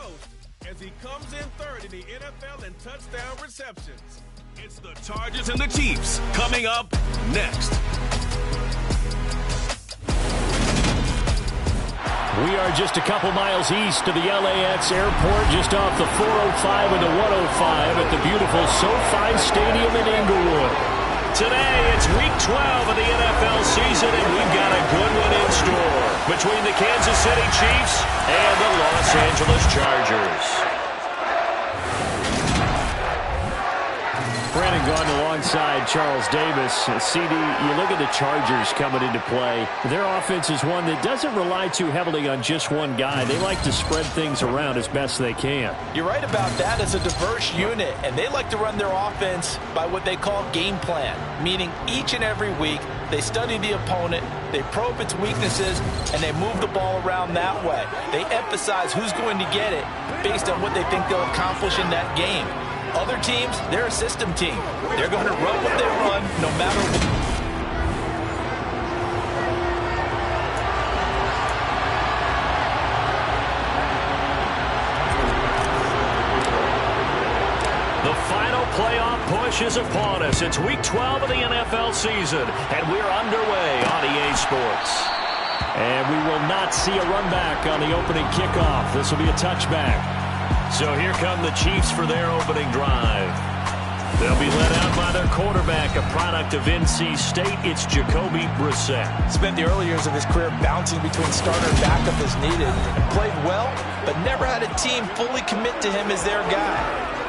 coast as he comes in third in the NFL in touchdown receptions. It's the Chargers and the Chiefs coming up next. We are just a couple miles east of the LAX airport, just off the 405 and the 105 at the beautiful SoFi Stadium in Inglewood. Today, it's Week 12 of the NFL season, and we've got a good one in store between the Kansas City Chiefs and the Los Angeles Chargers. Brandon Gaudin alongside Charles Davis. CD, you look at the Chargers coming into play. Their offense is one that doesn't rely too heavily on just one guy. They like to spread things around as best they can. You're right about that. It's a diverse unit, and they like to run their offense by what they call game plan, meaning each and every week they study the opponent, they probe its weaknesses, and they move the ball around that way. They emphasize who's going to get it based on what they think they'll accomplish in that game. Other teams, they're a system team. They're going to run what they run no matter what. The final playoff push is upon us. It's Week 12 of the NFL season, and we're underway on EA Sports. And we will not see a run back on the opening kickoff. This will be a touchback. So here come the Chiefs for their opening drive. They'll be led out by their quarterback, a product of NC State. It's Jacoby Brissett. Spent the early years of his career bouncing between starter and backup as needed, and played well, but never had a team fully commit to him as their guy.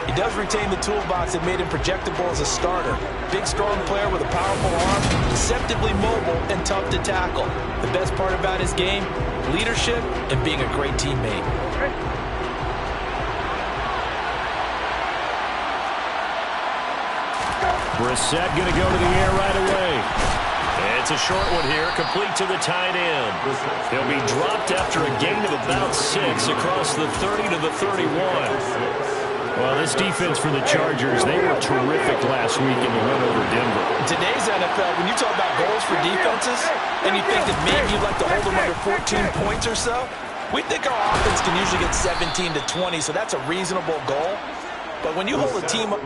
He does retain the toolbox that made him projectable as a starter. Big, strong player with a powerful arm, deceptively mobile, and tough to tackle. The best part about his game, leadership and being a great teammate. Brissett going to go to the air right away. It's a short one here, complete to the tight end. He'll be dropped after a gain of about 6 across the 30 to the 31. Well, this defense for the Chargers, they were terrific last week in the win over Denver. In today's NFL, when you talk about goals for defenses, and you think that maybe you'd like to hold them under 14 points or so, we think our offense can usually get 17 to 20, so that's a reasonable goal. But when you hold a team up...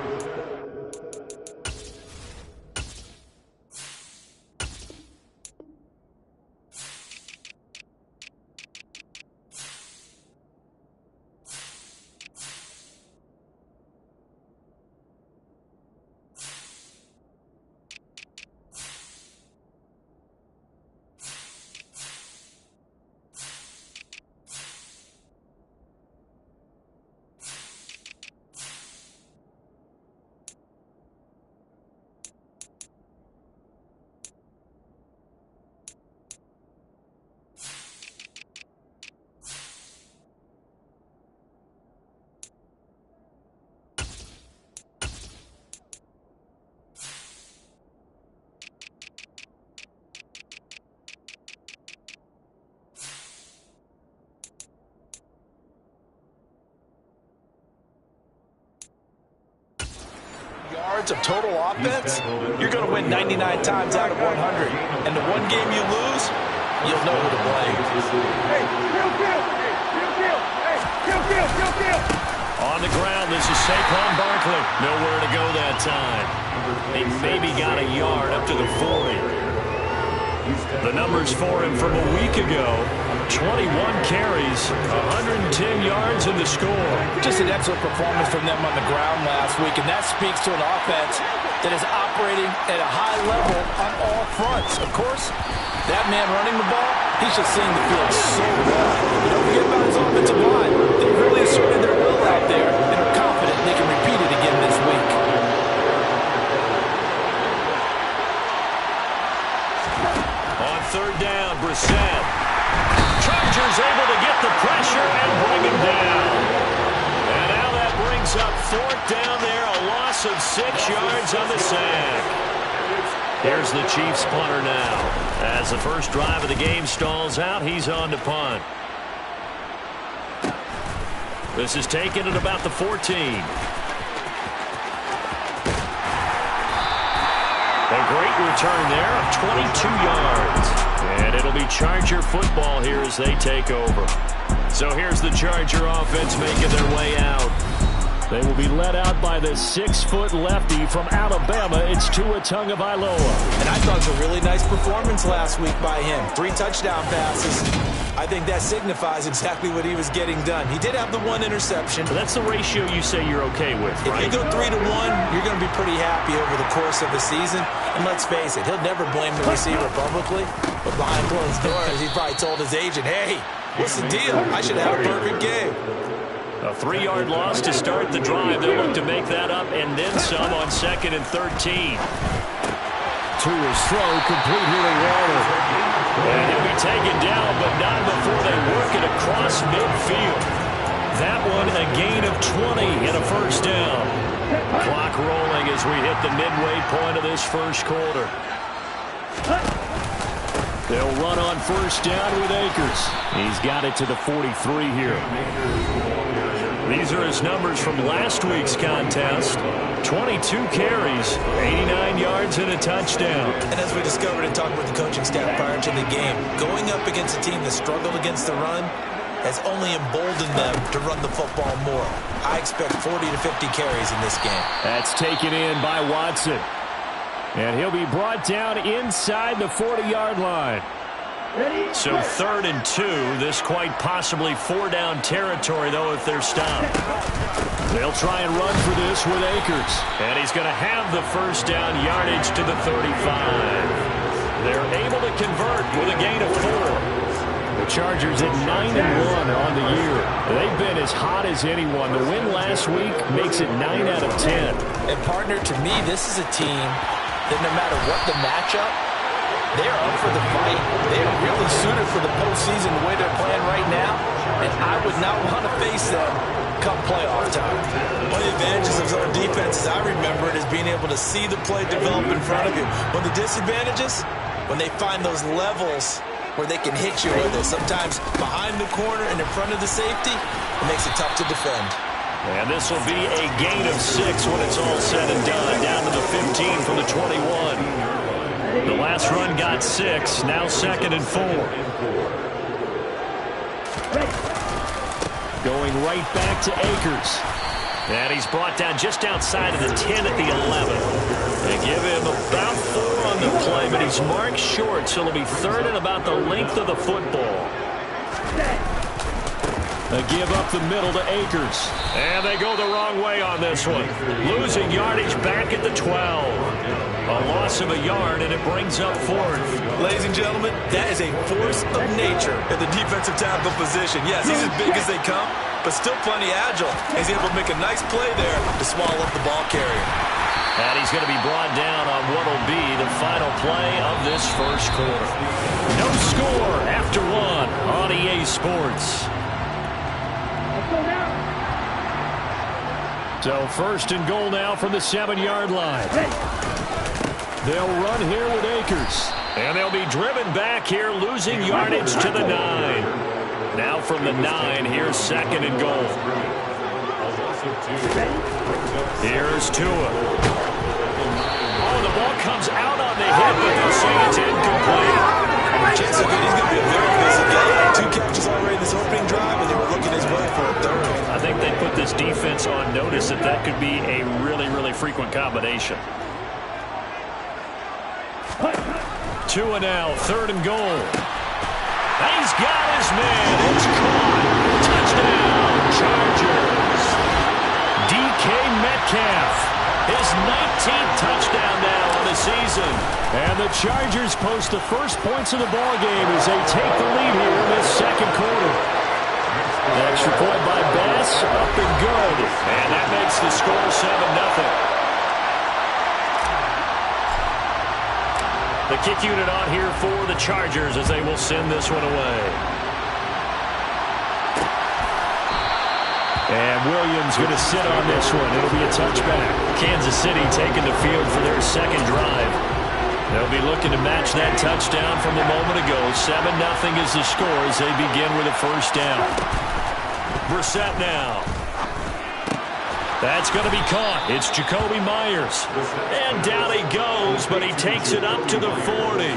of total offense, you're going to win 99 times out of 100. And the one game you lose, you'll know who to blame. On the ground, this is Saquon Barkley. Nowhere to go that time. He maybe got a yard up to the 40. The numbers for him from a week ago: 21 carries, 110 yards in the score. Just an excellent performance from them on the ground last week, and that speaks to an offense that is operating at a high level on all fronts. Of course, that man running the ball, he's just seeing the field so well. But don't forget about his offensive line. They really asserted their will out there and are confident they can repeat it again this week. On third down, Brissett. Chargers able to get the pressure and bring him down. And now that brings up fourth down there, a loss of 6 yards on the sack. Here's the Chiefs punter now. As the first drive of the game stalls out, he's on to punt. This is taken at about the 14. A great return there of 22 yards. And it'll be Charger football here as they take over. So here's the Charger offense making their way out. They will be led out by the 6-foot lefty from Alabama. It's Tua Tagovailoa. And I thought it was a really nice performance last week by him. 3 touchdown passes. I think that signifies exactly what he was getting done. He did have the 1 interception. So that's the ratio you say you're okay with, right? If you go 3-1, you're going to be pretty happy over the course of the season. And let's face it, he'll never blame the receiver publicly. But behind closed doors, he probably told his agent, hey, what's the deal? I should have a perfect game. A 3-yard loss to start the drive. They'll look to make that up and then some on 2nd and 13. Tua's throw complete here to Waller. And he'll be taken down, but not before they work it across midfield. That one a gain of 20 and a first down. Clock rolling as we hit the midway point of this first quarter. They'll run on first down with Akers. He's got it to the 43 here. These are his numbers from last week's contest. 22 carries, 89 yards, and a touchdown. And as we discovered in talking with the coaching staff prior to the game, going up against a team that struggled against the run has only emboldened them to run the football more. I expect 40 to 50 carries in this game. That's taken in by Watson. And he'll be brought down inside the 40-yard line. So 3rd and 2. This quite possibly 4-down territory, though, if they're stopped. They'll try and run for this with Akers. And he's going to have the first down yardage to the 35. They're able to convert with a gain of 4. The Chargers at 9-1 on the year. They've been as hot as anyone. The win last week makes it 9 out of 10. And, partner, to me, this is a team that no matter what the matchup, they are up for the fight. They are really suited for the postseason the way they're playing right now. And I would not want to face them come playoff time. One of the advantages of our defense, as I remember it, is being able to see the play develop in front of you. One of the disadvantages, when they find those levels where they can hit you with it. Sometimes behind the corner and in front of the safety, it makes it tough to defend. And this will be a gain of 6 when it's all said and done. Down to the 15 from the 21. The last run got 6. Now 2nd and 4. Going right back to Akers. And he's brought down just outside of the 10 at the 11. They give him about 4 on the play, but he's marked short, so it'll be 3rd and about the length of the football. A give up the middle to Akers. And they go the wrong way on this one. Losing yardage back at the 12. A loss of a yard, and it brings up 4th. Ladies and gentlemen, that is a force of nature at the defensive tackle position. Yes, he's as big as they come, but still plenty agile. He's able to make a nice play there to swallow up the ball carrier. And he's going to be brought down on what will be the final play of this first quarter. No score after 1 on EA Sports. So 1st and goal now from the 7-yard line. They'll run here with Akers. And they'll be driven back here, losing yardage to the 9. Now from the 9, here's 2nd and goal. Here's Tua. Oh, the ball comes out on the hit, but they'll say it's incomplete. He's going to be a very busy guy. 2 catches already in this opening drive, and they were looking his way for a 3rd. I think they put this defense on notice that could be a really, really frequent combination. Tua now, 3rd and goal. He's got his man. It's caught. Touchdown, Chargers. DK Metcalf, his 19th touchdown now on the season. And the Chargers post the first points of the ballgame as they take the lead here in this 2nd quarter. The extra point by Bass, up and good. And that makes the score 7-0. The kick unit on here for the Chargers as they will send this one away. And Williams going to sit on this one. It'll be a touchback. Kansas City taking the field for their 2nd drive. They'll be looking to match that touchdown from a moment ago. 7-0 is the score as they begin with a first down. Brissett now. That's going to be caught. It's Jacoby Myers. And down he goes, but he takes it up to the 40.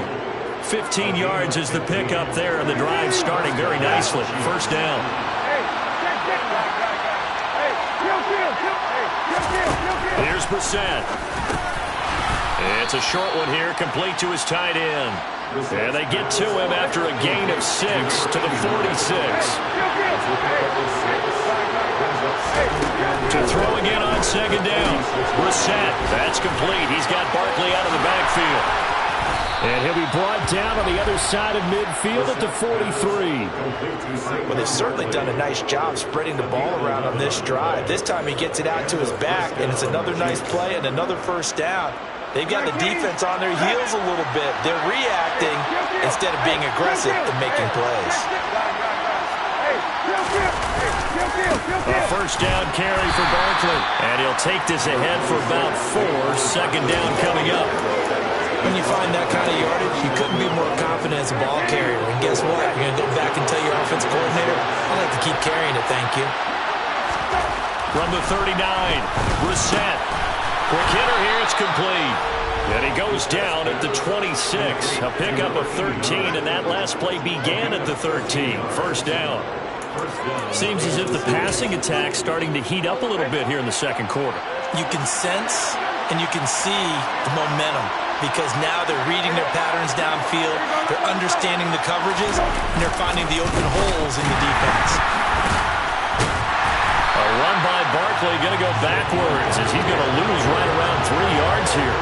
15 yards is the pickup there, and the drive starting very nicely. First down. Here's Brissett. It's a short one here, complete to his tight end. And they get to him after a gain of 6 to the 46. To throw again on second down. Brissett, that's complete. He's got Barkley out of the backfield. And he'll be brought down on the other side of midfield at the 43. Well, they've certainly done a nice job spreading the ball around on this drive. This time he gets it out to his back, and it's another nice play and another first down. They've got the defense on their heels a little bit. They're reacting instead of being aggressive and making plays. A first down carry for Barkley. And he'll take this ahead for about 4. Second down coming up. When you find that kind of yardage, you couldn't be more confident as a ball carrier. And guess what? You're going to go back and tell your offensive coordinator, I'd like to keep carrying it, thank you. From the 39, Brissett. Quick hitter here, it's complete. And he goes down at the 26. A pickup of 13, and that last play began at the 13. First down. Seems as if the passing attack's starting to heat up a little bit here in the second quarter. You can sense and you can see the momentum because now they're reading their patterns downfield, they're understanding the coverages, and they're finding the open holes in the defense. A run by Barkley going to go backwards as he's going to lose right around 3 yards here.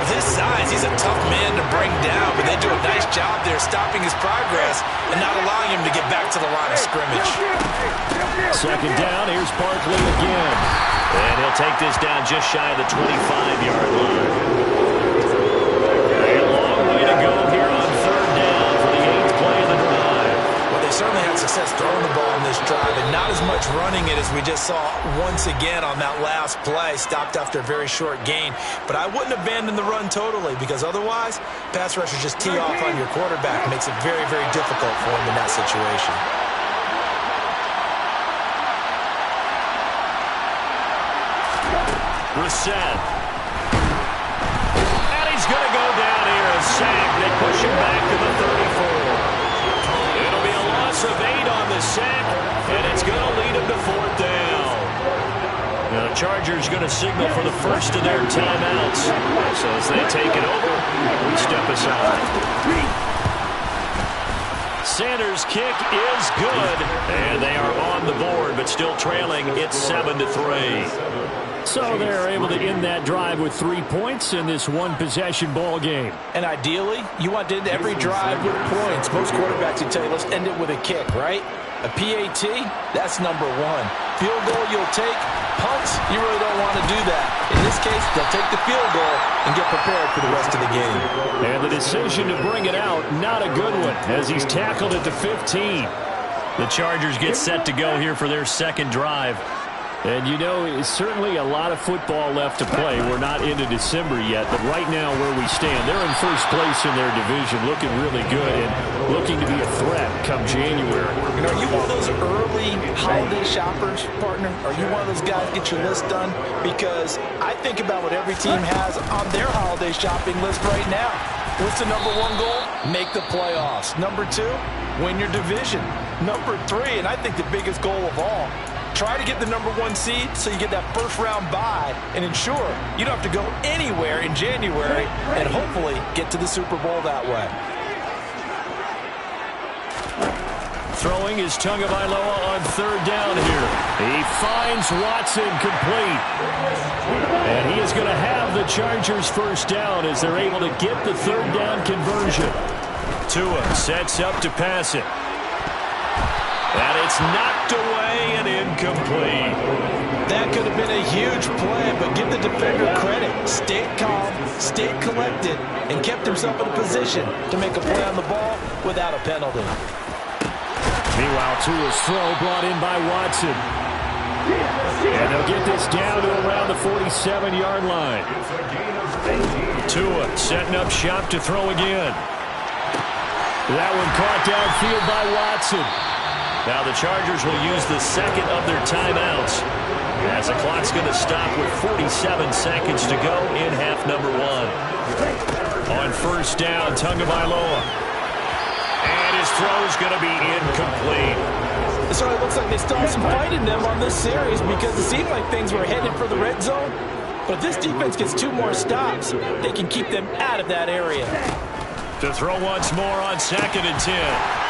With his size, he's a tough man to bring down, but they do a nice job there stopping his progress and not allowing him to get back to the line of scrimmage. Second down, here's Barkley again. And he'll take this down just shy of the 25-yard line. A long way to go here on third down for the 8th play of the drive. Well, they certainly had success throwing the ball in this drive and not as much running it as we just saw once again on that last play, stopped after a very short gain. But I wouldn't abandon the run totally because otherwise, pass rushers just tee off on your quarterback. Makes it very, very difficult for him in that situation. Brissett. And he's going to go down here and sack. They push him back to the 34. It'll be a loss of 8 on the sack, and it's going to lead him to 4th down. Now the Chargers going to signal for the first of their timeouts. So as they take it over, we step aside. Sanders' kick is good, and they are on the board, but still trailing. It's 7-3. So they're able to end that drive with 3 points in this one-possession ball game. And ideally, you want to end every drive with points. Most quarterbacks would tell you, let's end it with a kick, right? A PAT, that's number 1. Field goal you'll take. Punts, you really don't want to do that. In this case, they'll take the field goal and get prepared for the rest of the game. And the decision to bring it out, not a good one, as he's tackled at the 15. The Chargers get set to go here for their second drive. And you know, it's certainly a lot of football left to play. We're not into December yet, but right now where we stand, they're in first place in their division, looking really good and looking to be a threat come January. And are you one of those early holiday shoppers, partner? Are you one of those guys get your list done? Because I think about what every team has on their holiday shopping list right now. What's the number 1 goal? Make the playoffs. Number 2, win your division. Number 3, and I think the biggest goal of all, try to get the number 1 seed so you get that first-round bye and ensure you don't have to go anywhere in January and hopefully get to the Super Bowl that way. Throwing is Tagovailoa on third down here. He finds Watson complete. And he is going to have the Chargers first down as they're able to get the third down conversion. Tua sets up to pass it. And it's knocked away and incomplete. That could have been a huge play, but give the defender credit. Stayed calm, stayed collected, and kept himself in a position to make a play on the ball without a penalty. Meanwhile, Tua's throw brought in by Watson. And they'll get this down to around the 47-yard line. Tua setting up shop to throw again. That one caught downfield by Watson. Now the Chargers will use the second of their timeouts as the clock's going to stop with 47 seconds to go in half number 1. On first down, Tagovailoa. And his throw is going to be incomplete. So it looks like they still have some fight in them on this series because it seemed like things were headed for the red zone. But if this defense gets 2 more stops, they can keep them out of that area. To throw once more on 2nd and 10.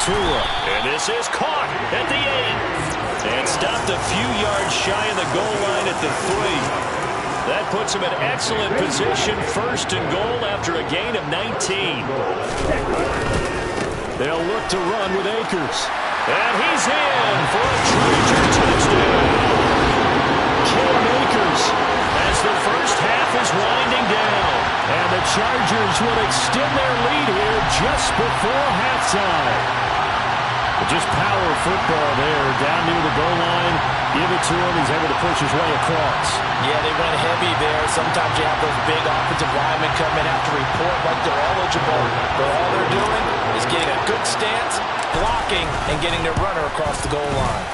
Tua. And this is caught at the 8. And stopped a few yards shy of the goal line at the 3. That puts him in excellent position, 1st and goal after a gain of 19. They'll look to run with Akers. And he's in for a Charger touchdown. Cam Akers. As the first half is winding down. And the Chargers will extend their lead here just before halftime. Just power football there, down near the goal line. Give it to him. He's able to push his way across. Yeah, they went heavy there. Sometimes you have those big offensive linemen come in have to report like they're eligible. But all they're doing is getting a good stance, blocking, and getting their runner across the goal line.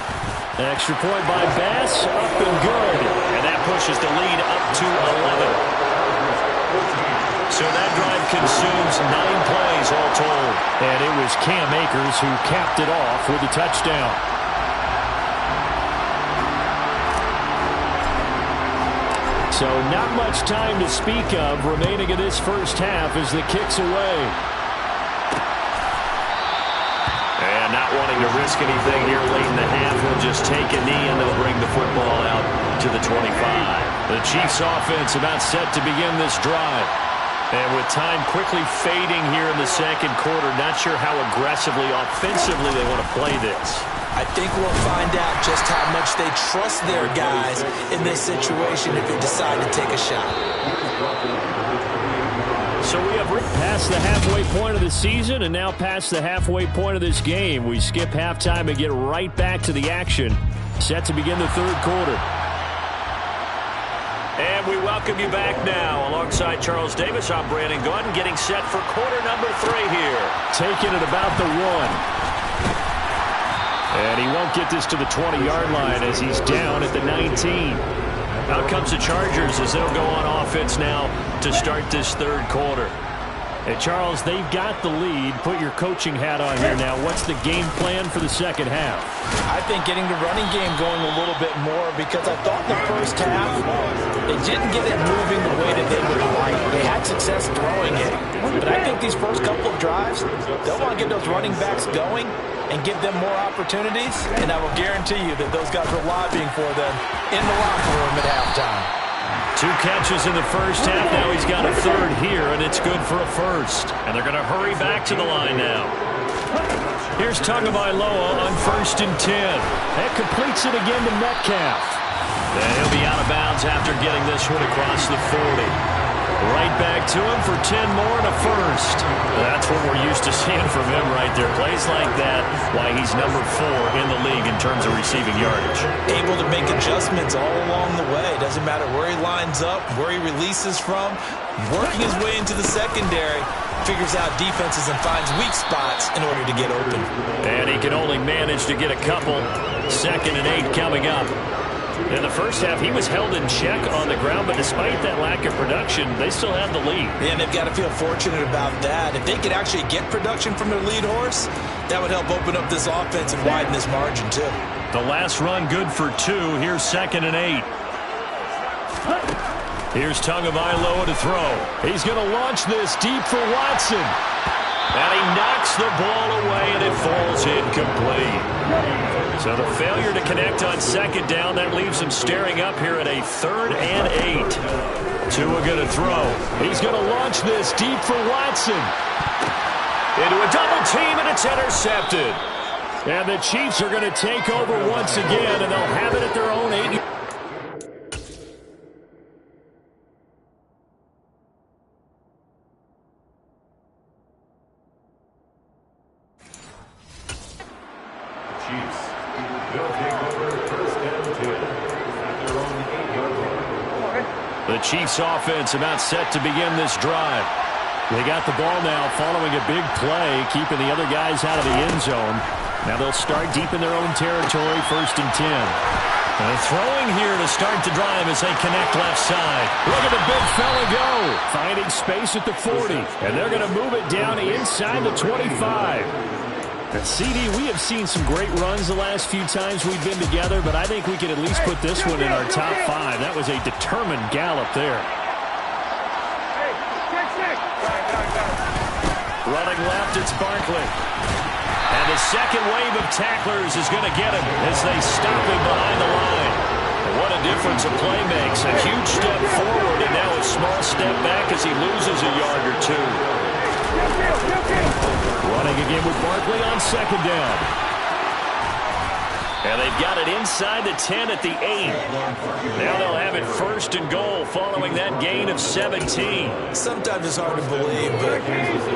Extra point by Bass, up and good. And that pushes the lead up to 11. So that drive consumes 9 plays all told. And it was Cam Akers who capped it off with a touchdown. So not much time to speak of remaining in this first half as the kick's away. And not wanting to risk anything here late in the half, he'll just take a knee and they'll bring the football out to the 25. The Chiefs offense about set to begin this drive. And with time quickly fading here in the second quarter, not sure how aggressively, offensively they want to play this. I think we'll find out just how much they trust their guys in this situation if they decide to take a shot. So we have past the halfway point of the season and now past the halfway point of this game. We skip halftime and get right back to the action. Set to begin the third quarter. And we welcome you back now. Alongside Charles Davis, I'm Brandon Gordon, getting set for quarter number 3 here. Taking it about the 1. And he won't get this to the 20-yard line as he's down at the 19. Out comes the Chargers as they'll go on offense now to start this third quarter. Hey, Charles, they've got the lead. Put your coaching hat on here now. What's the game plan for the second half? I think getting the running game going a little bit more because I thought in the first half they didn't get it moving the way that they would like. They had success throwing it. But I think these first couple of drives, they'll want to get those running backs going and give them more opportunities. And I will guarantee you that those guys were lobbying for them in the locker room at halftime. 2 catches in the first half. Now he's got a third here, and it's good for a first. And they're going to hurry back to the line now. Here's Tagovailoa on 1st and 10. That completes it again to Metcalf. And he'll be out of bounds after getting this one across the 40. Right back to him for 10 more and a first. That's what we're used to seeing from him right there. Plays like that, why he's number 4 in the league in terms of receiving yardage. Able to make adjustments all along the way. Doesn't matter where he lines up, where he releases from. Working his way into the secondary. Figures out defenses and finds weak spots in order to get open. And he can only manage to get a couple. 2nd and 8 coming up. In the first half, he was held in check on the ground, but despite that lack of production, they still have the lead. Yeah, and they've got to feel fortunate about that. If they could actually get production from their lead horse, that would help open up this offense and widen this margin, too. The last run good for 2. Here's 2nd and 8. Here's Tagovailoa to throw. He's going to launch this deep for Watson. And he knocks the ball away, and it falls incomplete. So the failure to connect on 2nd down, that leaves him staring up here at a 3rd and 8. Tua going to throw. He's going to launch this deep for Watson. Into a double team, and it's intercepted. And the Chiefs are going to take over once again, and they'll have it at their own 8. The Chiefs offense about set to begin this drive. They got the ball now following a big play, keeping the other guys out of the end zone. Now they'll start deep in their own territory, 1st and 10. Throwing here to start the drive as they connect left side. Look at the big fella go. Finding space at the 40. And they're going to move it down inside the 25. And CD, we have seen some great runs the last few times we've been together, but I think we can at least put this one in our top 5. That was a determined gallop there. Running left, it's Barkley. And the second wave of tacklers is going to get him as they stop him behind the line. What a difference a play makes. A huge step forward and now a small step back as he loses a yard or two. Running again with Barkley on second down. And they've got it inside the 10 at the 8. Now they'll have it first and goal following that gain of 17. Sometimes it's hard to believe, but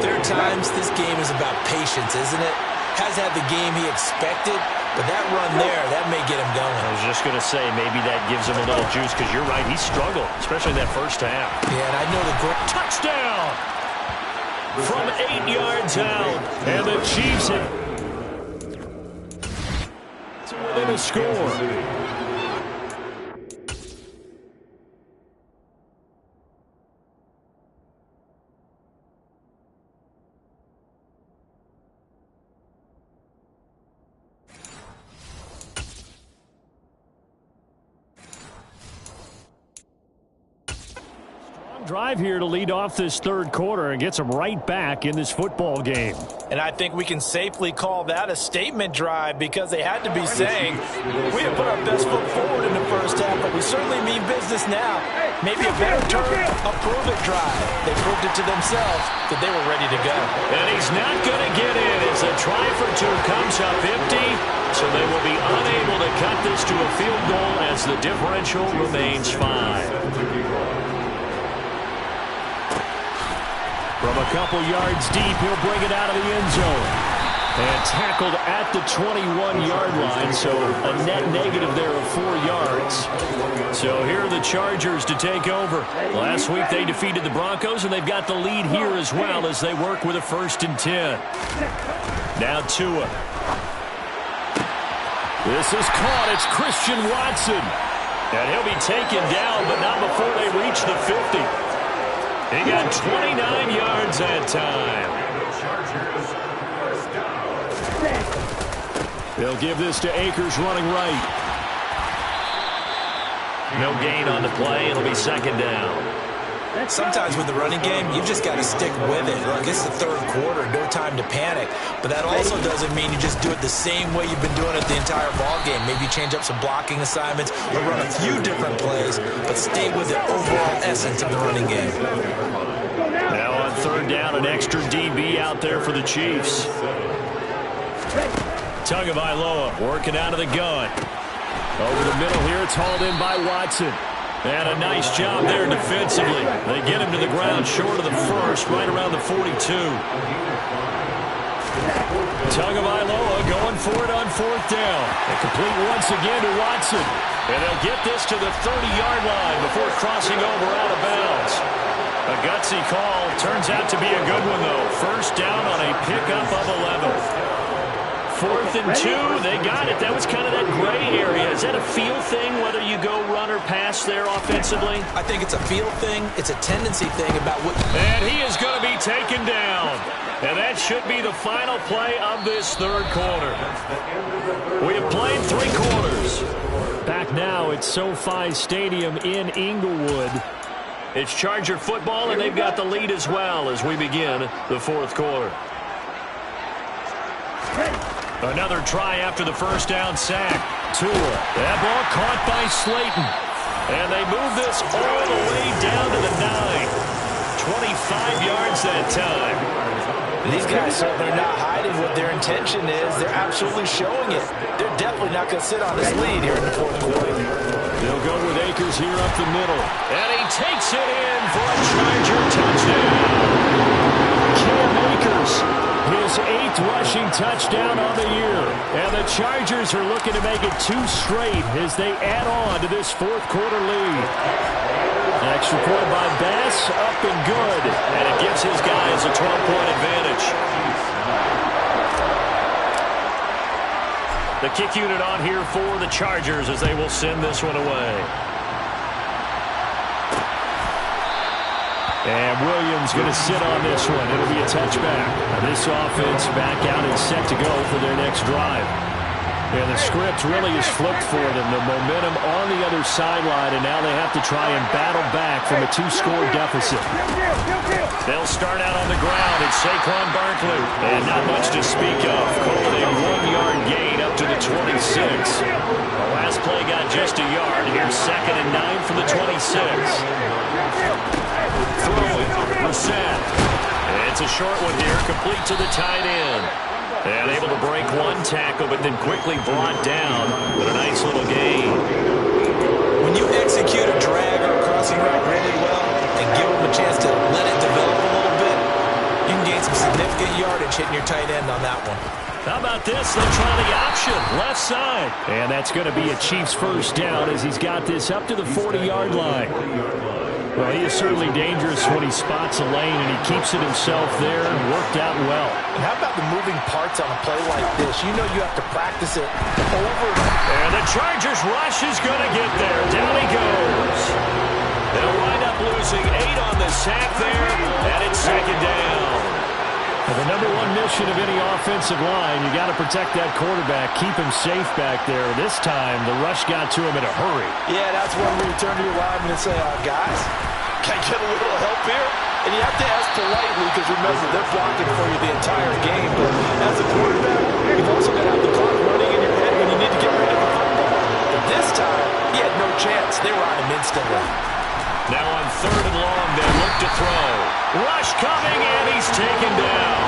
there are times this game is about patience, isn't it? Has had the game he expected, but that run there, that may get him going. I was just going to say, maybe that gives him a little juice, because you're right, he struggled, especially in that first half. Yeah, and I know the great touchdown from 8 yards out. And the Chiefs have within a score. Drive here to lead off this third quarter and gets them right back in this football game. And I think we can safely call that a statement drive because they had to be saying, we have put our best foot forward in the first half, but we certainly mean business now. Maybe a better term, a prove-it drive. They proved it to themselves that they were ready to go. And he's not going to get in as a try for 2 comes up empty, so they will be unable to cut this to a field goal as the differential remains 5. From a couple yards deep, he'll bring it out of the end zone. And tackled at the 21-yard line, so a net negative there of 4 yards. So here are the Chargers to take over. Last week they defeated the Broncos, and they've got the lead here as well as they work with a 1st and 10. Now Tua. This is caught. It's Christian Watson. And he'll be taken down, but not before they reach the 50. He got 29 yards that time. They'll give this to Akers running right. No gain on the play. It'll be 2nd down. Sometimes with the running game, you just got to stick with it. Look, it's the third quarter, no time to panic. But that also doesn't mean you just do it the same way you've been doing it the entire ball game. Maybe change up some blocking assignments or run a few different plays, but stay with the overall essence of the running game. Now on 3rd down, an extra DB out there for the Chiefs. Tagovailoa working out of the gun. Over the middle here, it's hauled in by Watson. And a nice job there defensively. They get him to the ground short of the first, right around the 42. Tagovailoa going for it on 4th down. And complete once again to Watson. And they'll get this to the 30-yard line before crossing over out of bounds. A gutsy call. Turns out to be a good one, though. 1st down on a pickup of 11. 4th and 2, they got it. That was kind of that gray area. Is that a feel thing, whether you go run or pass there offensively? I think it's a feel thing. It's a tendency thing about what... And he is going to be taken down. And that should be the final play of this third quarter. We have played 3 quarters. Back now at SoFi Stadium in Inglewood. It's Charger football, and they've got the lead as well as we begin the 4th quarter. Another try after the 1st down sack. Tua. That ball caught by Slayton. And they move this all the way down to the 9. 25 yards that time. These guys certainly are not hiding what their intention is. They're absolutely showing it. They're definitely not going to sit on this lead here in the 4th quarter. They'll go with Akers here up the middle. And he takes it in for a Charger touchdown. Cam Akers, his 8th rushing touchdown on the year. And the Chargers are looking to make it 2 straight as they add on to this 4th quarter lead. Extra point by Bass, up and good. And it gives his guys a 12-point advantage. The kick unit on here for the Chargers as they will send this one away. And Williams going to sit on this one. It'll be a touchback. Now this offense back out and set to go for their next drive. And the script really is flipped for them. The momentum on the other sideline, and now they have to try and battle back from a 2-score deficit. They'll start out on the ground. It's Saquon Barkley. And not much to speak of. Calling a 1-yard gain up to the 26. The last play got just a yard. Here's 2nd and 9 from the 26. Throwing, Brissett. It's a short one here, complete to the tight end. And able to break one tackle, but then quickly brought down with a nice little gain. When you execute a drag or a crossing route really well and give them a chance to let it develop a little bit, you can gain some significant yardage hitting your tight end on that one. How about this? They'll try the option, left side. And that's going to be a Chiefs first down as he's got this up to the 40-yard line. Well, he is certainly dangerous when he spots a lane, and he keeps it himself there and worked out well. And how about the moving parts on a play like this? You know you have to practice it over. And the Chargers rush is going to get there. Down he goes. They'll wind up losing 8 on the sack there, and it's 2nd down. Well, the number one mission of any offensive line, you got to protect that quarterback, keep him safe back there. This time, the rush got to him in a hurry. Yeah, that's when you turn to your lineman and say, guys, can I get a little help here? And you have to ask politely because, remember, they're blocking for you the entire game. But as a quarterback, you've also got to have the clock running in your head when you need to get rid of the football. But this time, he had no chance. They were on him instantly. Now on 3rd and long, they look to throw. Rush coming, and he's taken down.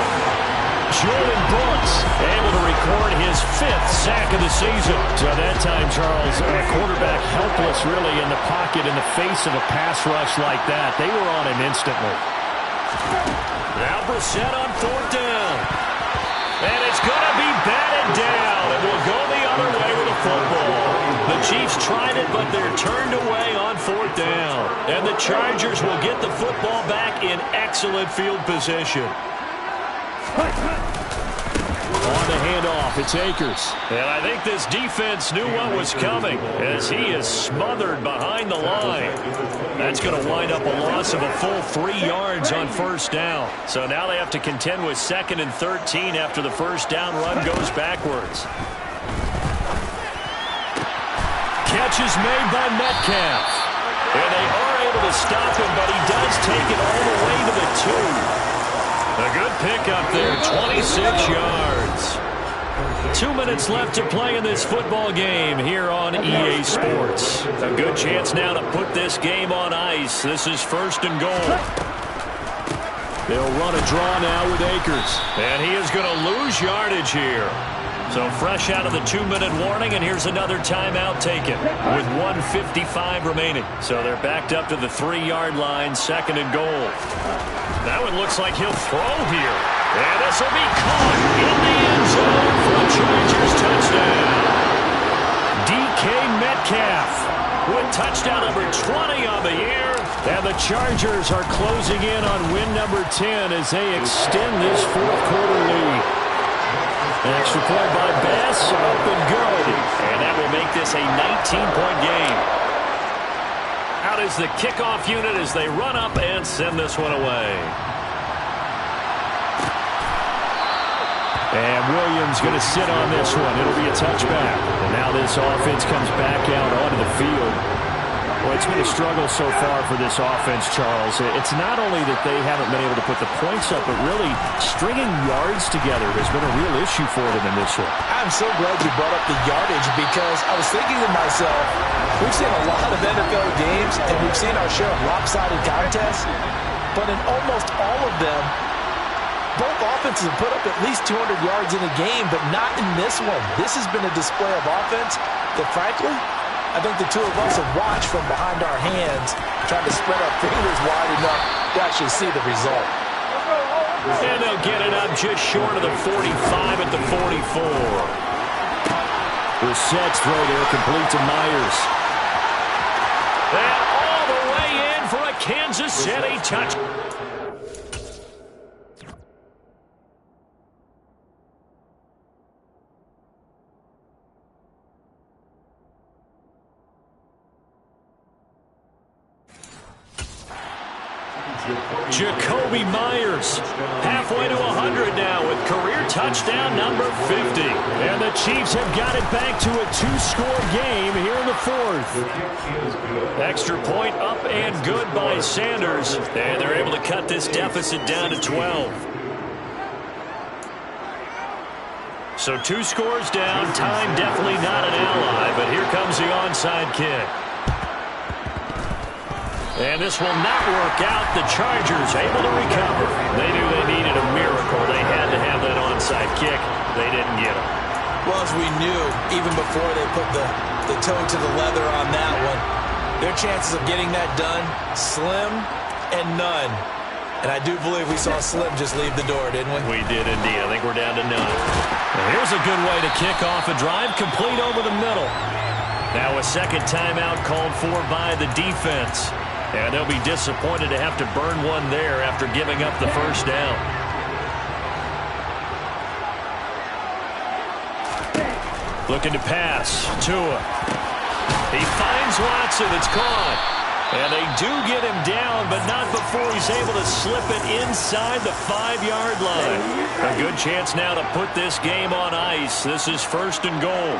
Jordan Brooks able to record his 5th sack of the season. So that time, Charles, a quarterback helpless really in the pocket in the face of a pass rush like that. They were on him instantly. Now Brissett on 4th down. And it's going to be batted down. It will go the other way with the football. The Chiefs tried it, but they're turned away on 4th down. And the Chargers will get the football back in excellent field position. On the handoff, it's Akers. And I think this defense knew what was coming as he is smothered behind the line. That's going to wind up a loss of a full 3 yards on 1st down. So now they have to contend with 2nd and 13 after the 1st down run goes backwards. Catch is made by Metcalf. And they are able to stop him, but he does take it all the way to the 2. A good pickup there, 26 yards. 2 minutes left to play in this football game here on EA Sports. A good chance now to put this game on ice. This is 1st and goal. They'll run a draw now with Akers. And he is going to lose yardage here. So fresh out of the 2-minute warning, and here's another timeout taken with 1:55 remaining. So they're backed up to the 3-yard line, 2nd and goal. That one looks like he'll throw here. And this will be caught in the end zone for a Chargers touchdown. DK Metcalf with touchdown number 20 on the year. And the Chargers are closing in on win number 10 as they extend this 4th quarter lead. An extra point by Bass, up and good. And that will make this a 19-point game. Out is the kickoff unit as they run up and send this one away. And Williams going to sit on this one. It'll be a touchback. And now this offense comes back out onto the field. Well, it's been a struggle so far for this offense, Charles. It's not only that they haven't been able to put the points up, but really stringing yards together has been a real issue for them in this one. I'm so glad you brought up the yardage because I was thinking to myself, we've seen a lot of NFL games and we've seen our share of lopsided contests, but in almost all of them, both offenses have put up at least 200 yards in a game, but not in this one. This has been a display of offense that, frankly, I think the two of us have watched from behind our hands, trying to spread our fingers wide enough to actually see the result. And they'll get it up just short of the 45 at the 44. Brissett's throw there complete to Myers. And all the way in for a Kansas City touch. Jacoby Myers, halfway to 100 now with career touchdown number 50. And the Chiefs have got it back to a two-score game here in the fourth. Extra point up and good by Sanders. And they're able to cut this deficit down to 12. So 2 scores down. Time definitely not an ally, but here comes the onside kick. And this will not work out. The Chargers able to recover. They knew they needed a miracle. They had to have that onside kick. They didn't get it. Well, as we knew, even before they put the toe to the leather on that one, their chances of getting that done, slim and none. And I do believe we saw Slim just leave the door, didn't we? We did indeed. I think we're down to none. And here's a good way to kick off a drive, complete over the middle. Now a second timeout called for by the defense. And they'll be disappointed to have to burn one there after giving up the first down. Looking to pass. Tua. He finds Watson. It's caught. And they do get him down, but not before he's able to slip it inside the 5-yard line. A good chance now to put this game on ice. This is 1st and goal.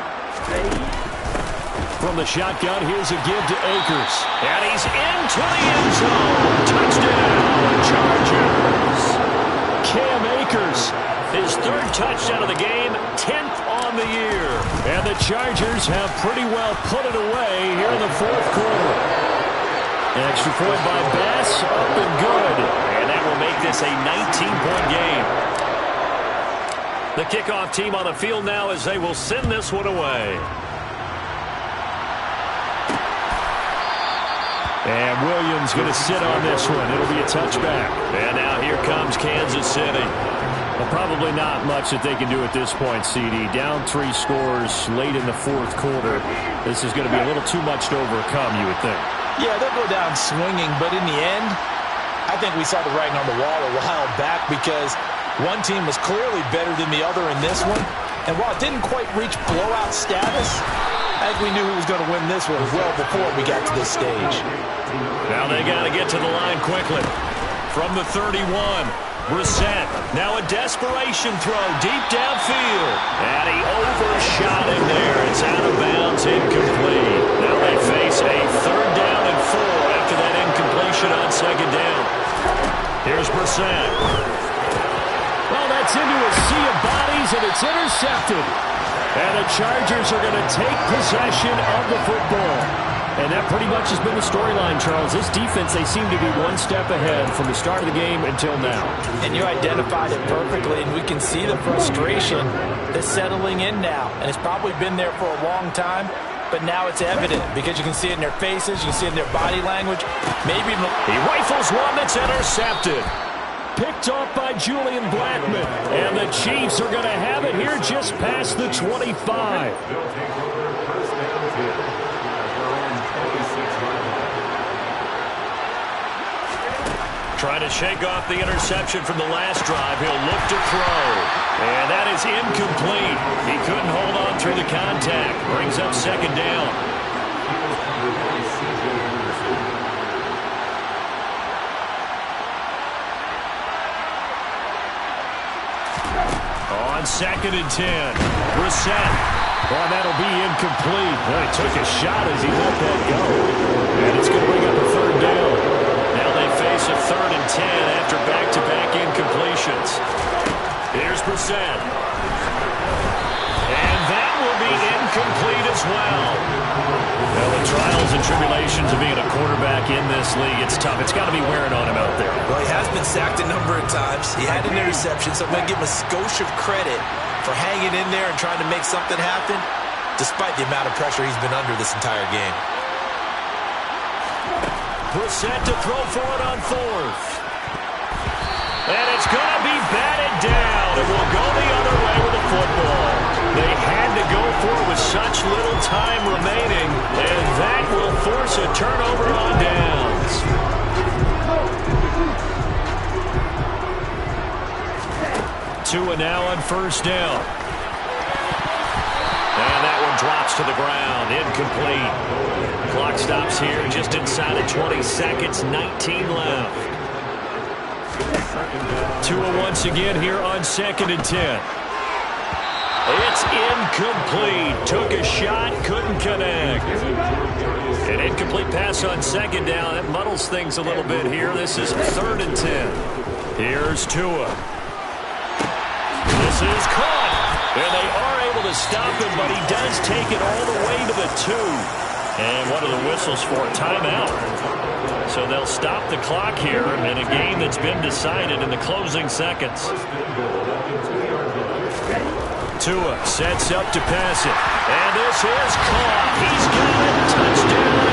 From the shotgun, here's a give to Akers. And he's into the end zone. Touchdown, Chargers. Cam Akers, his 3rd touchdown of the game, 10th on the year. And the Chargers have pretty well put it away here in the 4th quarter. An extra point by Bass, up and good. And that will make this a 19-point game. The kickoff team on the field now as they will send this one away. And Williams going to sit on this one. It'll be a touchback. And now here comes Kansas City. Well, probably not much that they can do at this point, CD. Down 3 scores late in the 4th quarter. This is going to be a little too much to overcome, you would think. Yeah, they'll go down swinging, but in the end, I think we saw the writing on the wall a while back because one team was clearly better than the other in this one. And while it didn't quite reach blowout status, I think we knew who was going to win this one well before we got to this stage. Now they got to get to the line quickly. From the 31, Brissett. Now a desperation throw deep downfield. And he overshot him there. It's out of bounds, incomplete. Now they face a 3rd down and 4 after that incompletion on 2nd down. Here's Brissett. Well, that's into a sea of bodies, and it's intercepted. And the Chargers are going to take possession of the football. And that pretty much has been the storyline, Charles. This defense, they seem to be one step ahead from the start of the game until now. And you identified it perfectly, and we can see the frustration that's settling in now. And it's probably been there for a long time, but now it's evident because you can see it in their faces, you can see it in their body language. Maybe he rifles one that's intercepted. Picked off by Julian Blackman. And the Chiefs are going to have it here just past the 25. Trying to shake off the interception from the last drive. He'll look to throw. And that is incomplete. He couldn't hold on through the contact. Brings up 2nd down. On 2nd and 10. Brissett. Well, that'll be incomplete. Well, he took a shot as he let that go. And it's going to bring up a 3rd down. Now they face a 3rd and 10 after back-to-back incompletions. Here's Brissett. And that will be incomplete as well. Well, the trials and tribulations of being a quarterback in this league, it's tough. It's got to be wearing on him out there. Well, he has been sacked a number of times. He had an interception, so I'm going to give him a skosh of credit for hanging in there and trying to make something happen, despite the amount of pressure he's been under this entire game. Brissett to throw for it on 4th. And it's going to be batted down. It will go the other way with the football. They had to go for it with such little time remaining, and that will force a turnover on downs. Tua now on 1st down. And that one drops to the ground. Incomplete. Clock stops here just inside of 20 seconds. 19 left. Tua once again here on 2nd and 10. It's incomplete. Took a shot, couldn't connect. An incomplete pass on 2nd down. That muddles things a little bit here. This is 3rd and 10. Here's Tua. This is caught. And they are able to stop him, but he does take it all the way to the 2. And what are the whistles for? Timeout. So they'll stop the clock here in a game that's been decided in the closing seconds. Tua sets up to pass it. And this is caught. He's got it. Touchdown.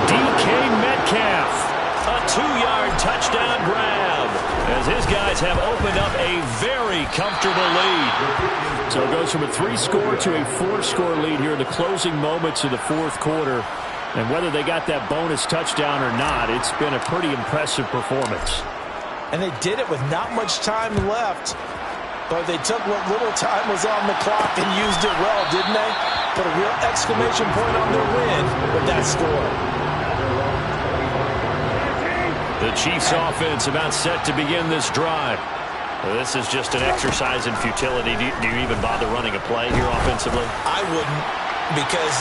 DK Metcalf. A 2-yard touchdown grab as his guys have opened up a very comfortable lead. So it goes from a 3-score to a 4-score lead here in the closing moments of the 4th quarter. And whether they got that bonus touchdown or not, it's been a pretty impressive performance. And they did it with not much time left. But they took what little time was on the clock and used it well, didn't they? Put a real exclamation point on their win with that score. The Chiefs offense about set to begin this drive. This is just an exercise in futility. Do you even bother running a play here offensively? I wouldn't, because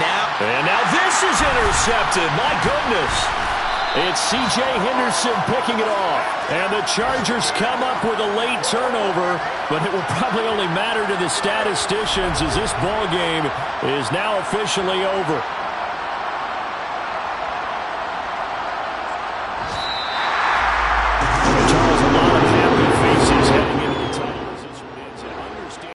now... And now this is intercepted. My goodness. It's C.J. Henderson picking it off. And the Chargers come up with a late turnover, but it will probably only matter to the statisticians as this ball game is now officially over.